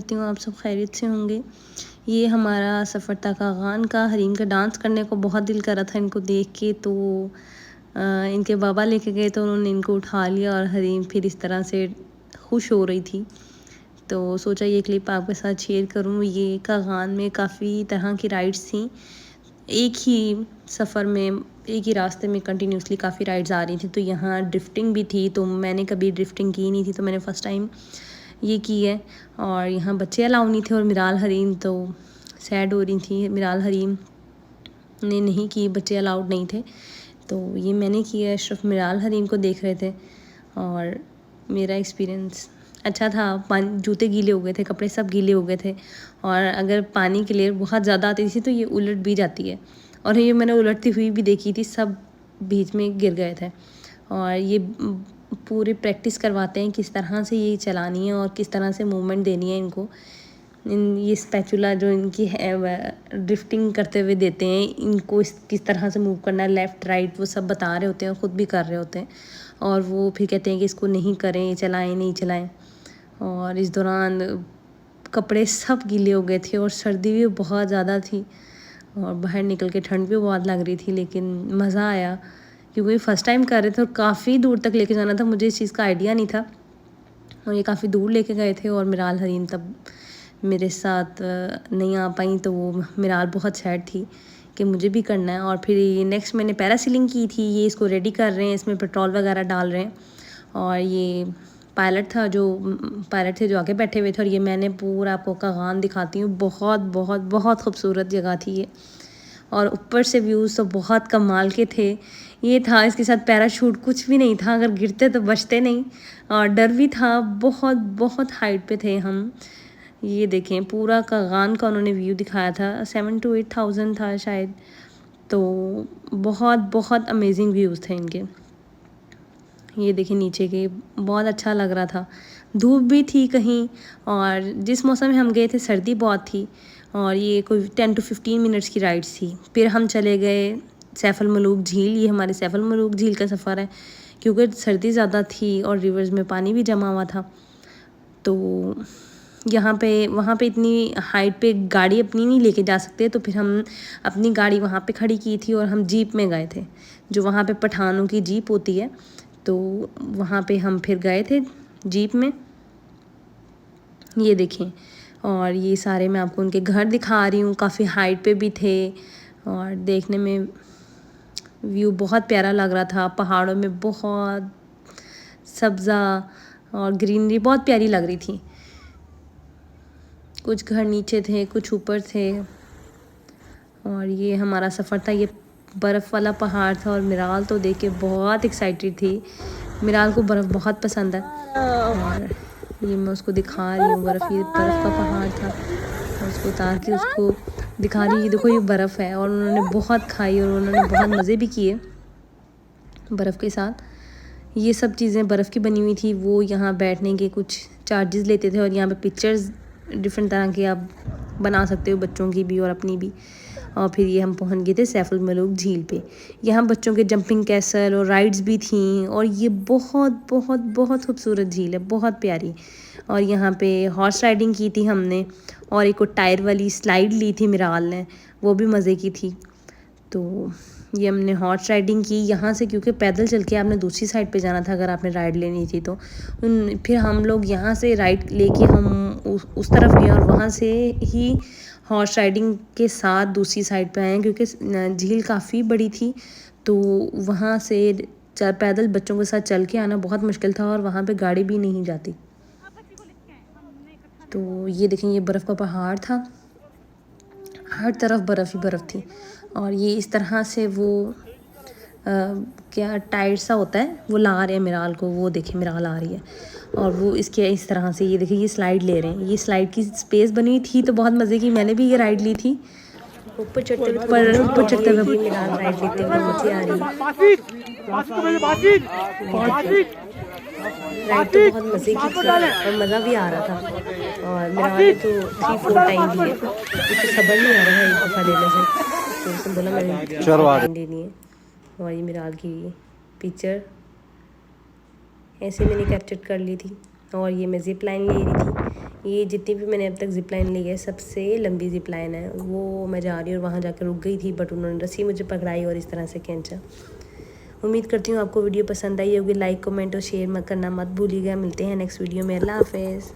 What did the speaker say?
करती हूँ आप सब खैरियत से होंगे। ये हमारा सफ़र था कागान का। हरीम का डांस करने को बहुत दिल कर रहा था इनको देख के, तो इनके बाबा लेके गए तो उन्होंने इनको उठा लिया और हरीम फिर इस तरह से खुश हो रही थी। तो सोचा ये क्लिप आपके साथ शेयर करूँ। ये कागान में काफ़ी तरह की राइड्स थी। एक ही सफ़र में, एक ही रास्ते में कंटिन्यूसली काफ़ी राइड्स आ रही थी। तो यहाँ ड्रिफ्टिंग भी थी, तो मैंने कभी ड्रिफ्टिंग की नहीं थी, तो मैंने फ़र्स्ट टाइम ये की है। और यहाँ बच्चे अलाउ नहीं थे और मिराल हरीम तो सैड हो रही थी। मिराल हरीम ने नहीं की, बच्चे अलाउड नहीं थे, तो ये मैंने किया। सिर्फ मिराल हरीम को देख रहे थे और मेरा एक्सपीरियंस अच्छा था। जूते गीले हो गए थे, कपड़े सब गीले हो गए थे, और अगर पानी की लेयर बहुत ज़्यादा आती थी तो ये उलट भी जाती है, और ये मैंने उलटती हुई भी देखी थी, सब बीच में गिर गए थे। और ये पूरी प्रैक्टिस करवाते हैं किस तरह से ये चलानी है और किस तरह से मूवमेंट देनी है इनको। ये स्पैचुला जो इनकी है ड्रिफ्टिंग करते हुए देते हैं इनको, किस तरह से मूव करना है, लेफ़्ट राइट, वो सब बता रहे होते हैं, ख़ुद भी कर रहे होते हैं। और वो फिर कहते हैं कि इसको नहीं करें, चलाएं नहीं चलाएं। और इस दौरान कपड़े सब गीले हो गए थे और सर्दी भी बहुत ज़्यादा थी और बाहर निकल के ठंड भी बहुत लग रही थी, लेकिन मज़ा आया क्योंकि फ़र्स्ट टाइम कर रहे थे और काफ़ी दूर तक लेके जाना था। मुझे इस चीज़ का आइडिया नहीं था और ये काफ़ी दूर लेके गए थे। और मिराल हरीम तब मेरे साथ नहीं आ पाई, तो वो मिराल बहुत सैड थी कि मुझे भी करना है। और फिर ये नेक्स्ट मैंने पैरासीलिंग की थी। ये इसको रेडी कर रहे हैं, इसमें पेट्रोल वगैरह डाल रहे हैं। और ये पायलट थे जो आगे बैठे हुए थे, और ये मैंने पूरा आपको कागान दिखाती हूँ। बहुत बहुत बहुत खूबसूरत जगह थी ये, और ऊपर से व्यूज़ तो बहुत कमाल के थे। ये था इसके साथ पैराशूट कुछ भी नहीं था, अगर गिरते तो बचते नहीं, और डर भी था। बहुत बहुत हाइट पे थे हम। ये देखें पूरा कागान का उन्होंने व्यू दिखाया था, 7 to 8,000 था शायद। तो बहुत बहुत अमेजिंग व्यूज़ थे इनके। ये देखिए नीचे के, बहुत अच्छा लग रहा था। धूप भी थी कहीं, और जिस मौसम में हम गए थे सर्दी बहुत थी। और ये कोई 10 to 15 मिनट्स की राइड्स थी। फिर हम चले गए सैफ अल मलूक झील। ये हमारे सैफ अल मलूक झील का सफ़र है, क्योंकि सर्दी ज़्यादा थी और रिवर्स में पानी भी जमा हुआ था। तो वहाँ पे इतनी हाइट पे गाड़ी अपनी नहीं लेके जा सकते, तो फिर हम अपनी गाड़ी वहाँ पे खड़ी की थी और हम जीप में गए थे, जो वहाँ पे पठानों की जीप होती है। तो वहाँ पे हम फिर गए थे जीप में। ये देखें, और ये सारे मैं आपको उनके घर दिखा रही हूँ। काफ़ी हाइट पे भी थे और देखने में व्यू बहुत प्यारा लग रहा था। पहाड़ों में बहुत सब्ज़ा और ग्रीनरी बहुत प्यारी लग रही थी। कुछ घर नीचे थे, कुछ ऊपर थे। और ये हमारा सफ़र था। ये बर्फ़ वाला पहाड़ था और मिराल तो देख के बहुत एक्साइटेड थी। मिराल को बर्फ़ बहुत पसंद है, और ये मैं उसको दिखा रही हूँ बर्फ़। ये बर्फ़ का पहाड़ था और उसको उतार के उसको दिखा रही हूँ, ये देखो ये बर्फ़ है। और उन्होंने बहुत खाई और उन्होंने बहुत मज़े भी किए बर्फ़ के साथ। ये सब चीज़ें बर्फ़ की बनी हुई थी। वो यहाँ बैठने के कुछ चार्जेस लेते थे, और यहाँ पे पिक्चर्स डिफरेंट तरह के आप बना सकते हो, बच्चों की भी और अपनी भी। और फिर ये हम पहुँच गए थे सैफ अल मलूक झील पे। यहाँ बच्चों के जंपिंग कैसल और राइड्स भी थीं, और ये बहुत बहुत बहुत खूबसूरत झील है, बहुत प्यारी। और यहाँ पे हॉर्स राइडिंग की थी हमने, और एक टायर वाली स्लाइड ली थी मिराल ने, वो भी मज़े की थी। तो ये हमने हॉर्स राइडिंग की यहाँ से, क्योंकि पैदल चल के आपने दूसरी साइड पे जाना था अगर आपने राइड लेनी थी तो। फिर हम लोग यहाँ से राइड लेके हम उस तरफ गए, और वहाँ से ही हॉर्स राइडिंग के साथ दूसरी साइड पे आए, क्योंकि झील काफ़ी बड़ी थी। तो वहाँ से पैदल बच्चों के साथ चल के आना बहुत मुश्किल था, और वहाँ पे गाड़ी भी नहीं जाती। तो ये देखें, ये बर्फ़ का पहाड़ था, हर तरफ बर्फ़ ही बर्फ़ थी। और ये इस तरह से वो क्या टायर सा होता है, वो ला रहे हैं मिराल को। वो देखें मिराल आ रही है, और वो इसके इस तरह से ये देखिए ये स्लाइड ले रहे हैं। ये स्लाइड की स्पेस बनी हुई थी तो बहुत मज़े की। मैंने भी ये राइड ली थी। ऊपर चढ़ते हुए मिराल राइड लेते हुए नीचे आ रही है। राइड तो बहुत मज़े की थी और मज़ा भी आ रहा था। और मिराल ने तो 3-4 टाइम लिए, उसको सब्र नहीं आ रहा था एक दफ़ा लेने से, तो उसने बोला मैंने 3 टाइम लेनी है। और ये मिराल की पिक्चर ऐसे मैंने कैप्चर कर ली थी। और ये मैं ज़िप लाइन ले रही थी। ये जितनी भी मैंने अब तक ज़िप लाइन ली है सबसे लंबी ज़िप लाइन है। वो मैं जा रही हूँ और वहाँ जाकर रुक गई थी, बट उन्होंने रस्सी मुझे पकड़ाई और इस तरह से खींचा। उम्मीद करती हूँ आपको वीडियो पसंद आई होगी। लाइक कमेंट और शेयर करना मत भूलिएगा। मिलते हैं नेक्स्ट वीडियो में। अल्लाह हाफ़िज़।